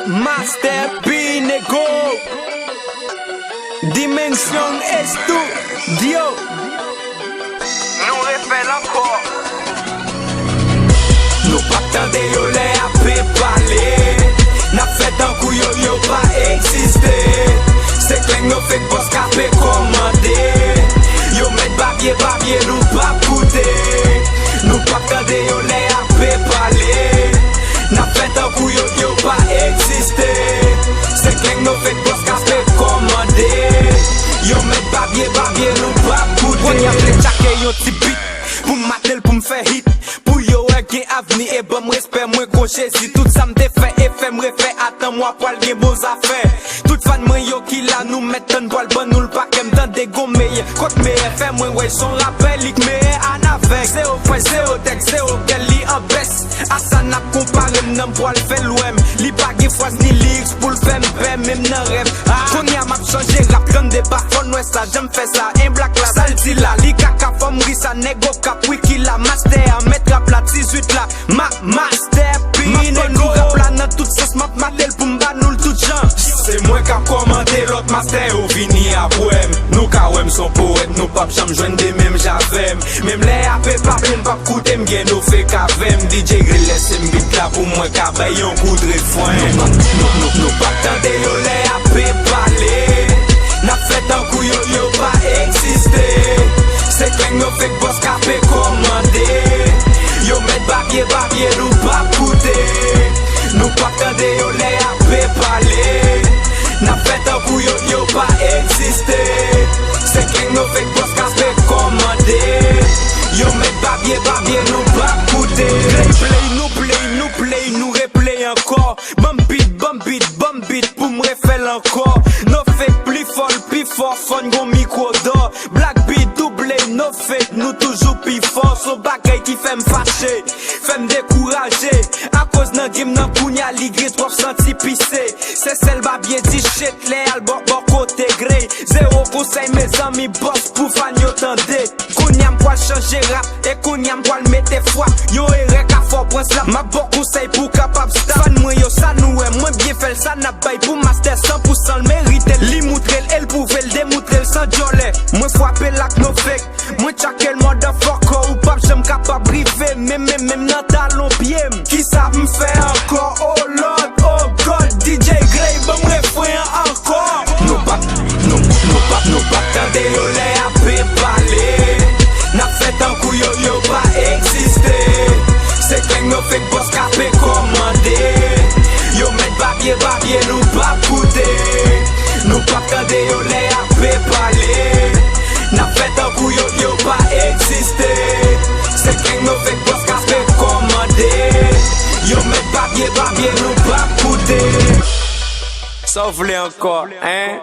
Master Pinego Dimension Studio Nou refel ankor. Nou pa tande yo le apè pale. Na fè tan kou yo pa eksiste. Se kleng nou fèk boss kape komande. Yo met babye nou pa koute. Nou pa tande yo le apè pale. Na fè tan kou yo pa eksiste. Se kleng nou fèk boss kape komande. Yo met babye nou pa koute. Pon ya fle chake yo ti bit. Pou matel pou m'fè hit. Pou yo gen avni e bon respect mwen kon Jésus. Tout sa m'te fè e fè m'refè. Atan mwa poal gen beaux affaires. Tout fan mwen yo ki la nou metten poal bon nou l'pakem dan de gomeye. Kote meye fè mwen wey son rappel lik meye an avek. Zero point zero tek zero kel li an bes. Asan ap kompare m'nan poal fè l'ouem. Li bagye fwas ni lyrics pou l'fèm bem mèm nan rev. Kon ya map chanje rap kan de bafon wè sa. J'm fè sa en black la saldi la. Li kaka fòm risa nego kap wiki la. Master met rap la 18 la. Master Pinego rap la nan tout sens map matel pou mba nou tout jan. Se mwen ka komande lot master ou vini apwem. Nou ka wem son poète, nou pap jam jwen de mem javem. Mem le apè pap len pap koutem gen nou fe kavem. DJ Grey lese mbit la pou mwen ka bay yon kou de refwen. Nou pap tande yo le apè pale. Na fè tan kou yo pa eksiste. Se kleng nou fèk boss kape komande. Yo met babye nou pa koute. Nou pap tande yo le apè pale. Na fè tan kou yo pa eksiste. Se kleng nou fèk boss kape komande. Yo met babye nou pa koute. Play, nou replay ankor. Bum beat pou m'refel ankor. Nou fèk pli fort, fon gon mikro d'or. Black beat, double, nou fèk, nou toujou pi fort. Son bagay ki fèm fache, fèm dekouraje. A koz nan gim nan kounya ligre, trop senti pisse. Se sel ba bien di chet, le al bon kote grey. Zero conseil mes amis boss pou fan yo tende. Kounya m'poal chanje rap, e kounya m'poal mette fwa. Yo erek a fort prens la, ma bon conseil pou kapab sta. Fan mwen yo sa noue, mwen bien fel sa na bay pou master 100% l'merite. Li moutrel, el pouvel demoutrel sans jolè. Mwen fwape lak no fek, mwen chakel motherfucker. Ou pap jem kapab brive, même nan talon piem. Ki sa m'fè ankor, oh lord, oh god. DJ Grey, bon refren ankor. Nou pap tande yo le apè pale. Na fè tan kou yo pa eksiste. Se kleng nou fèk boss kape komande. Yo met babye nou pa koute. Nou pap tande yo le apè pale. Na fè tan kou yo pa eksiste. Se kleng nou fèk boss kape komande. Yo met babye nou pa koute. Sa vle ankor, hein?